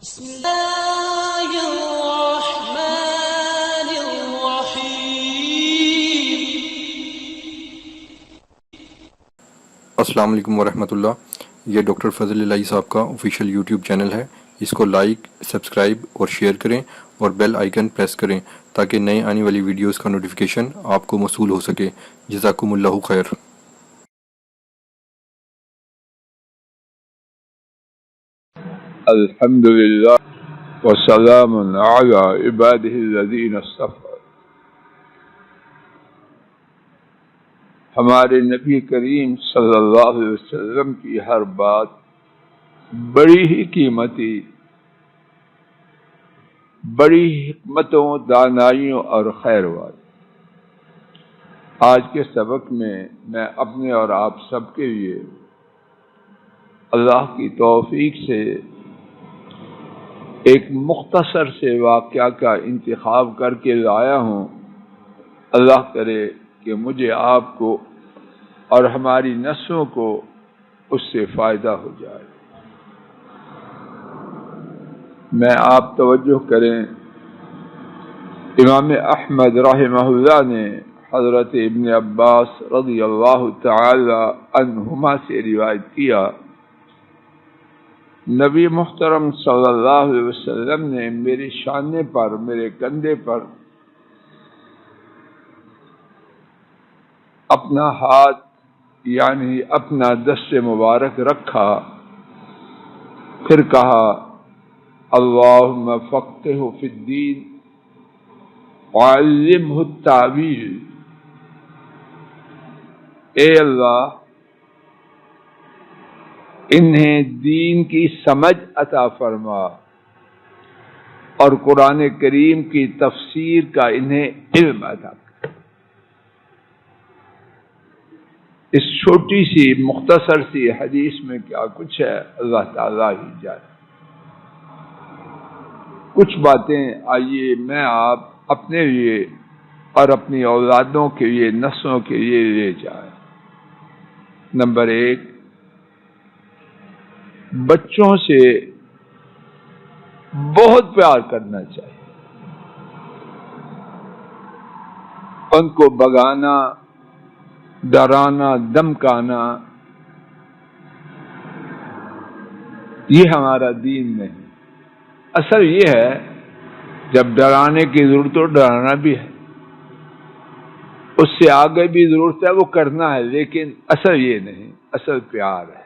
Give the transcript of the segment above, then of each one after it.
بسم الله الرحمن الرحيم. السلام علیکم ورحمۃ اللہ. یہ ڈاکٹر فضل الہی صاحب کا آفیشیل یوٹیوب چینل ہے. اس کو لائک، سبسکرائب اور شیئر کریں اور بیل آئیکن پریس کریں تاکہ نئے آنے والی ویڈیوز کا نوٹیفیکیشن آپ کو موصول ہو سکے. جزاکم اللہ خیر. الحمد للہ وسلام علی عبادہ الذین اصطفى. ہمارے نبی کریم صلی اللہ علیہ وسلم کی ہر بات بڑی ہی قیمتی، بڑی حکمتوں، دانائیوں اور خیر والی. آج کے سبق میں میں اپنے اور آپ سب کے لیے اللہ کی توفیق سے ایک مختصر سے واقعہ کا انتخاب کر کے لایا ہوں. اللہ کرے کہ مجھے، آپ کو اور ہماری نسلوں کو اس سے فائدہ ہو جائے. میں آپ توجہ کریں، امام احمد رحمہ اللہ نے حضرت ابن عباس رضی اللہ تعالی عنہما سے روایت کیا، نبی محترم صلی اللہ علیہ وسلم نے میرے شانے پر، میرے کندھے پر اپنا ہاتھ یعنی اپنا دست مبارک رکھا، پھر کہا اللہم فقہہ فی الدین وعلمہ التاویل. اے اللہ، انہیں دین کی سمجھ عطا فرما اور قرآن کریم کی تفسیر کا انہیں علم عطا فرما. اس چھوٹی سی مختصر سی حدیث میں کیا کچھ ہے اللہ تعالیٰ ہی جانے. کچھ باتیں آئیے میں آپ اپنے لیے اور اپنی اولادوں کے لیے، نسلوں کے لیے لے جائیں. نمبر 1، بچوں سے بہت پیار کرنا چاہیے. ان کو بگانا، ڈرانا، دمکانا یہ ہمارا دین نہیں. اصل یہ ہے جب ڈرانے کی ضرورت ہو ڈرانا بھی ہے، اس سے آگے بھی ضرورت ہے وہ کرنا ہے، لیکن اصل یہ نہیں، اصل پیار ہے.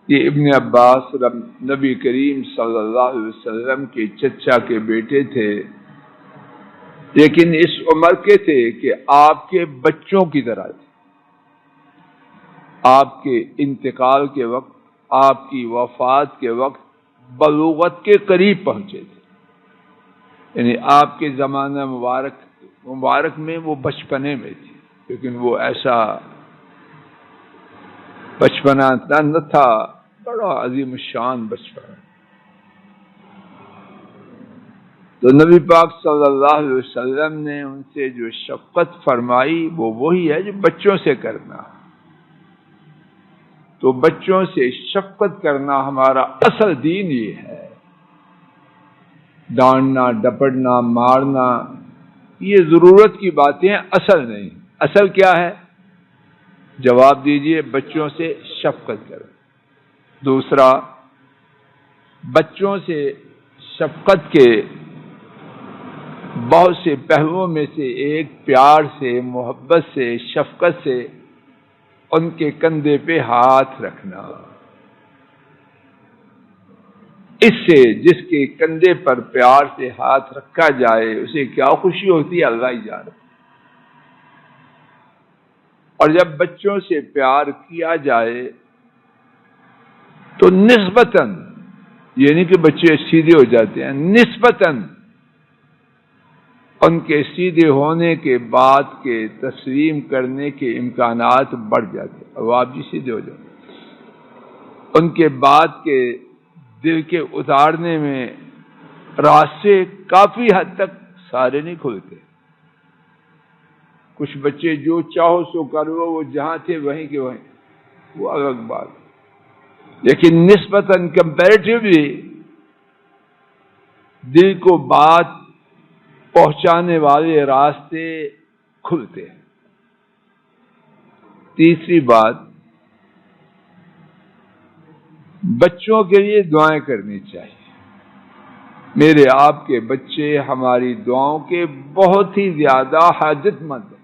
یہ ابن عباس نبی کریم صلی اللہ علیہ وسلم کے چچا کے بیٹے تھے، لیکن اس عمر کے تھے کہ آپ کے بچوں کی طرح تھے. آپ کے انتقال کے وقت، آپ کی وفات کے وقت بلوغت کے قریب پہنچے تھے. یعنی آپ کے زمانہ مبارک میں وہ بچپنے میں تھے، لیکن وہ ایسا بچپنا نہ تھا، بڑا عظیم الشان بچپنا. تو نبی پاک صلی اللہ علیہ وسلم نے ان سے جو شفقت فرمائی وہ وہی ہے جو بچوں سے کرنا. تو بچوں سے شفقت کرنا ہمارا اصل دین یہ ہے. ڈانٹنا، ڈپٹنا، مارنا یہ ضرورت کی باتیں، اصل نہیں. اصل کیا ہے؟ جواب دیجئے، بچوں سے شفقت کریں. دوسرا، بچوں سے شفقت کے بہت سے پہلوؤں میں سے ایک پیار سے، محبت سے، شفقت سے ان کے کندھے پہ ہاتھ رکھنا. اس سے جس کے کندھے پر پیار سے ہاتھ رکھا جائے اسے کیا خوشی ہوتی ہے اللہ ہی جانے. اور جب بچوں سے پیار کیا جائے تو نسبتاً، یہ نہیں کہ بچے سیدھے ہو جاتے ہیں، نسبتاً ان کے سیدھے ہونے کے بعد کے تسلیم کرنے کے امکانات بڑھ جاتے ہیں. اب آپ جی سیدھے ہو جاتے ہیں، ان کے بعد کے دل کے اتارنے میں راستے کافی حد تک سارے نہیں کھلتے. کچھ بچے جو چاہو سو کرو، وہ جہاں تھے وہیں کے وہیں، وہ الگ بات. لیکن نسبتاً کمپیریٹیولی دل کو بات پہنچانے والے راستے کھلتے ہیں۔ تیسری بات، بچوں کے لیے دعائیں کرنی چاہیے۔ میرے آپ کے بچے ہماری دعاؤں کے بہت ہی زیادہ حاجت مند ہیں۔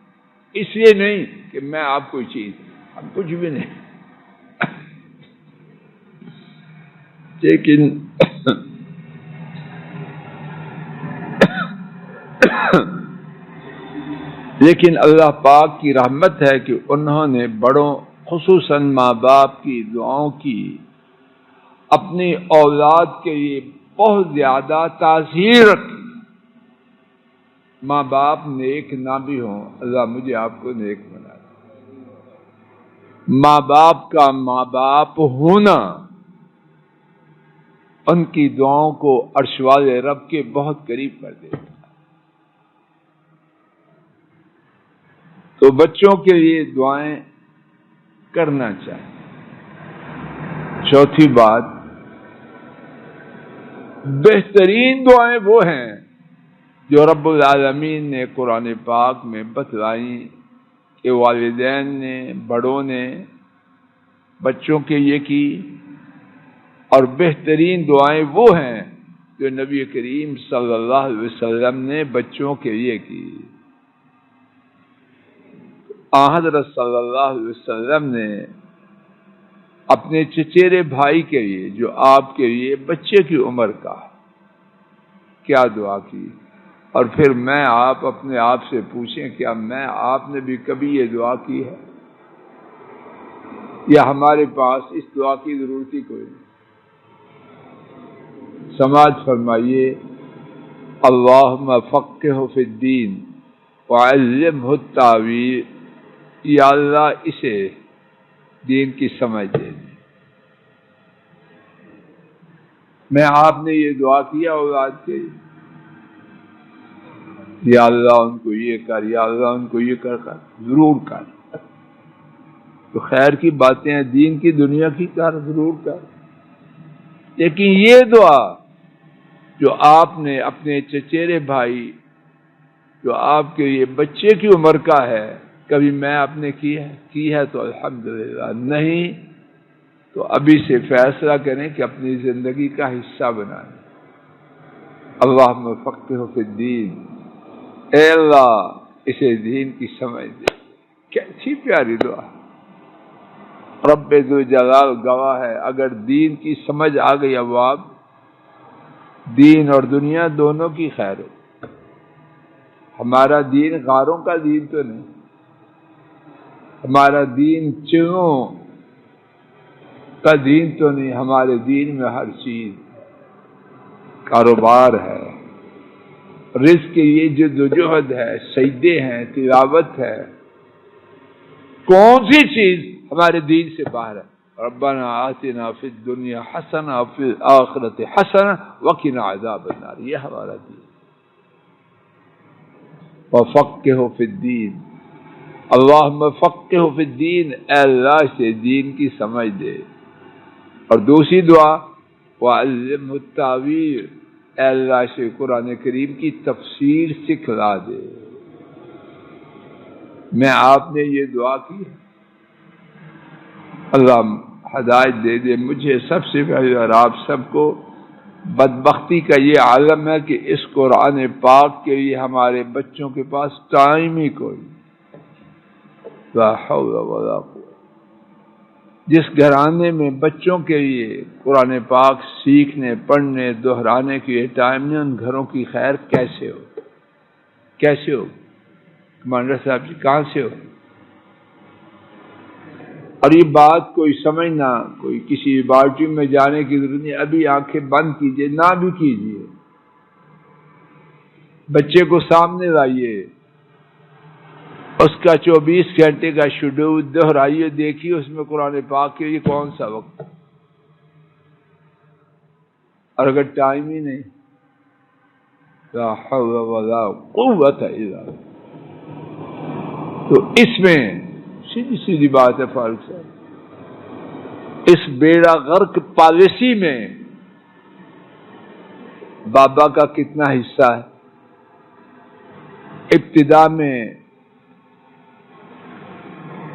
اس لیے نہیں کہ میں آپ کو چیز، ہم کچھ بھی نہیں، لیکن اللہ پاک کی رحمت ہے کہ انہوں نے بڑوں خصوصاً ماں باپ کی دعاؤں کی اپنی اولاد کے لیے بہت زیادہ تاثیر رکھی۔ ماں باپ نیک نہ بھی ہوں، اللہ مجھے آپ کو نیک بنا دے۔ ماں باپ کا ماں باپ ہونا ان کی دعاؤں کو عرش والے رب کے بہت قریب کر دیتا۔ تو بچوں کے لیے دعائیں کرنا چاہیے۔ چوتھی بات، بہترین دعائیں وہ ہیں جو رب العالمین نے قرآن پاک میں بتلائیں کہ والدین نے، بڑوں نے بچوں کے لیے کی، اور بہترین دعائیں وہ ہیں جو نبی کریم صلی اللہ علیہ وسلم نے بچوں کے لیے کی۔ حضرت صلی اللہ علیہ وسلم نے اپنے چچیرے بھائی کے لیے جو آپ کے لیے بچے کی عمر کا کیا دعا کی، اور پھر میں آپ اپنے آپ سے پوچھیں کیا میں آپ نے بھی کبھی یہ دعا کی ہے، یا ہمارے پاس اس دعا کی ضرورت ہی کوئی نہیں؟ سماعت فرمائیے، اللہم فقہہ فی الدین وعلمہ التاویل، یا اللہ اسے دین کی سمجھ دے۔ میں آپ نے یہ دعا کیا اولاد کے، یا اللہ ان کو یہ کر، یا اللہ ان کو یہ کر، ضرور کر۔ تو خیر کی باتیں ہیں، دین کی دنیا کی کر، ضرور کر۔ لیکن یہ دعا جو آپ نے اپنے چچیرے بھائی جو آپ کے لیے بچے کی عمر کا ہے، کبھی میں آپ نے کی ہے تو الحمدللہ، نہیں تو ابھی سے فیصلہ کریں کہ اپنی زندگی کا حصہ بنائیں۔ اللہم فقہہ فی الدین، اے اللہ اسے دین کی سمجھ دے۔ کیسی پیاری دعا! رب ذوالجلال گواہ ہے، اگر دین کی سمجھ آ گئی اب آپ، دین اور دنیا دونوں کی خیر ہو۔ ہمارا دین غاروں کا دین تو نہیں، ہمارا دین چنوں کا دین تو نہیں، ہمارے دین میں ہر چیز کاروبار ہے، رزق کے لیے جدوجہد ہے، سجدے ہیں، تلاوت ہے۔ کون سی چیز ہمارے دین سے باہر ہے؟ ربنا آتنا فی الدنیا حسنہ وفی الآخرۃ حسنہ وقنا عذاب النار، یہ ہمارا دین۔ وفقہ فی الدین، اللہم فقہ فی الدین، اے اللہ سے دین کی سمجھ دے۔ اور دوسری دعا، وعلمہ التاویل، اے اللہ سے قرآن کریم کی تفسیر سکھلا دے۔ میں آپ نے یہ دعا کی، اللہ ہدایت دے دے مجھے سب سے پہلے اور آپ سب کو۔ بدبختی کا یہ عالم ہے کہ اس قرآن پاک کے لیے ہمارے بچوں کے پاس ٹائم ہی کوئی، لا حول ولا قوة۔ جس گھرانے میں بچوں کے لیے قرآن پاک سیکھنے، پڑھنے، دہرانے کے لیے ٹائم نہیں، ان گھروں کی خیر کیسے ہو؟ کیسے ہو کمانڈر صاحب جی، کہاں سے ہو؟ اور یہ بات کوئی سمجھنا، کوئی کسی لیبارٹری میں جانے کی ضرورت نہیں، ابھی آنکھیں بند کیجئے، نہ بھی کیجئے، بچے کو سامنے لائیے، اس کا 24 گھنٹے کا شیڈول دہرائیے، دیکھیے اس میں قرآن پاک کے لیے کون سا وقت۔ اور اگر ٹائم ہی نہیں، لا حول ولا قوت الا باللہ۔ تو اس میں سیدھی سیدھی بات ہے فاروق صاحب، اس بیڑا غرق پالیسی میں بابا کا کتنا حصہ ہے؟ ابتدا میں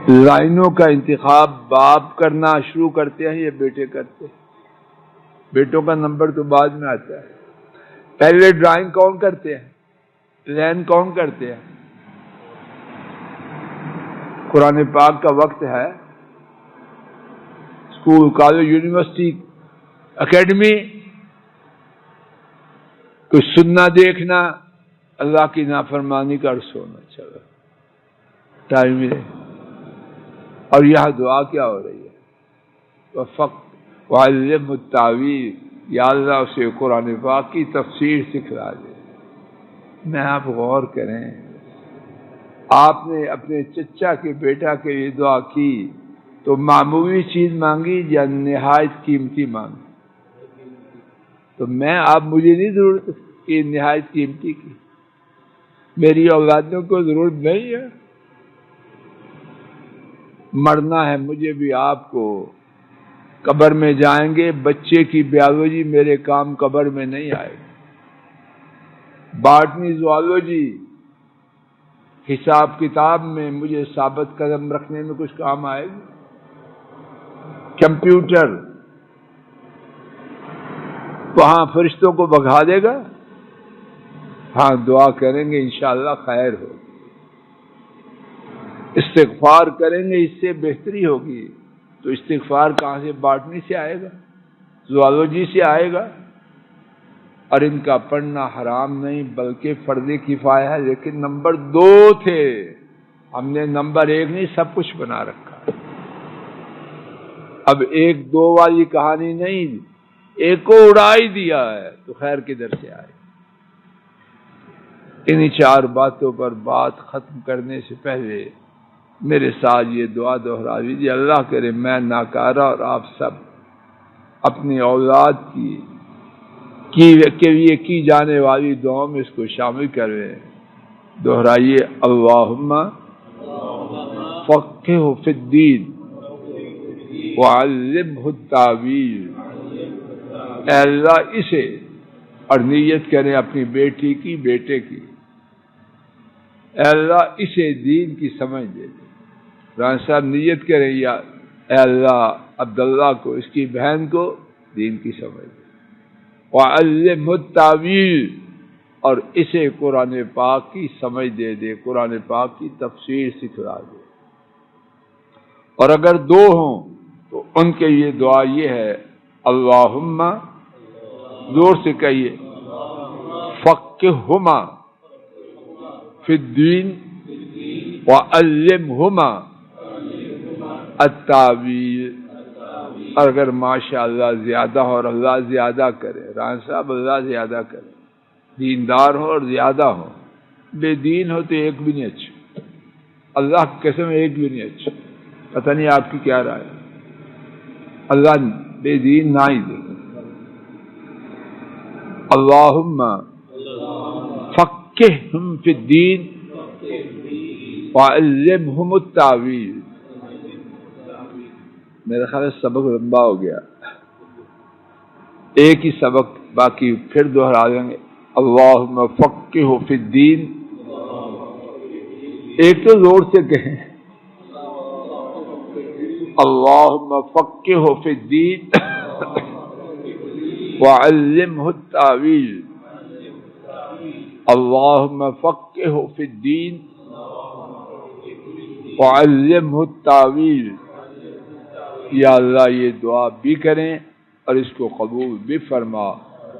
لائنوں کا انتخاب باپ کرنا شروع کرتے ہیں یا بیٹے کرتے ہیں؟ بیٹوں کا نمبر تو بعد میں آتا ہے. پہلے ڈرائنگ کون کرتے ہیں؟ پلان کون کرتے ہیں؟ قرآن پاک کا وقت ہے، اسکول، کالج، یونیورسٹی، اکیڈمی، کچھ سننا دیکھنا، اللہ کی نافرمانی کا سونا چلو ٹائم ملے. اور یہاں دعا کیا ہو رہی ہے؟ وفق وعلم التاویل، یا اللہ اسے قرآن پاک کی تفسیر سکھلا دے. میں آپ غور کریں، آپ نے اپنے چچا کے بیٹا کے لیے دعا کی تو معمولی چیز مانگی یا نہایت قیمتی مانگی؟ تو میں آپ مجھے نہیں ضرورت کہ نہایت قیمتی کی، میری اولادوں کو ضرورت نہیں ہے. مرنا ہے مجھے بھی آپ کو، قبر میں جائیں گے، بچے کی بیالوجی میرے کام قبر میں نہیں آئے گی. باٹنی، زوالوجی، حساب کتاب میں مجھے ثابت قدم رکھنے میں کچھ کام آئے گی. کمپیوٹر وہاں فرشتوں کو بھگا دے گا؟ ہاں دعا کریں گے انشاءاللہ خیر ہو، استغفار کریں گے اس سے بہتری ہوگی. تو استغفار کہاں سے؟ باٹنی سے آئے گا، زوالوجی سے آئے گا. اور ان کا پڑھنا حرام نہیں بلکہ فرض کفایہ ہے، لیکن نمبر 2 تھے، ہم نے نمبر 1 نہیں سب کچھ بنا رکھا. اب 1-2 والی کہانی نہیں، ایک کو اڑا ہی دیا ہے تو خیر کدھر سے آئے. انہی 4 باتوں پر بات ختم کرنے سے پہلے میرے ساتھ یہ دعا دہرا لیجیے. اللہ کرے میں ناکارہ اور آپ سب اپنی اولاد کے لیے کی جانے والی دعاؤں میں اس کو شامل کریں. دہرائیے، اللہم فقہہ فی الدین وعلمہ التاویل. اے اللہ اسے، اور نیت کریں اپنی بیٹی کی، بیٹے کی، اے اللہ اسے دین کی سمجھ دے. رانا صاحب نیت کریں، یا اے اللہ عبداللہ کو، اس کی بہن کو دین کی سمجھ دے. وعلمہ التاویل، اور اسے قرآن پاک کی سمجھ دے دے، قرآن پاک کی تفسیر سکھلا دے. اور اگر 2 ہوں تو ان کے لیے دعا یہ ہے، اللہم، زور سے کہیے، فقہہما فی الدین وعلمہما التاویل. اور اگر ماشاءاللہ زیادہ ہو اور اللہ زیادہ کرے، رانا صاحب اللہ زیادہ کرے، دیندار ہو اور زیادہ ہو، بے دین ہو تو ایک بھی نہیں اچھا، اللہ کی قسم ایک بھی نہیں اچھا. پتہ نہیں آپ کی کیا رائے، اللہ بے دین نہ ہی دے. اللہم فقہہم فی الدین وعلمہم التاویل. میرا خیال ہے سبق لمبا ہو گیا، ایک ہی سبق باقی پھر دوہرا دیں گے. اللہم فقہہ فی الدین، ایک تو زور سے کہیں، اللہم فقہہ فی الدین وعلمہ التاویل. اللہم فقہہ فی الدین وعلمہ التاویل. یا اللہ یہ دعا بھی کریں اور اس کو قبول بھی فرما،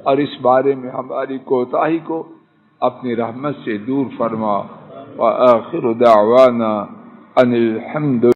اور اس بارے میں ہماری کوتاہی کو اپنی رحمت سے دور فرما. وآخر دعوانا ان الحمد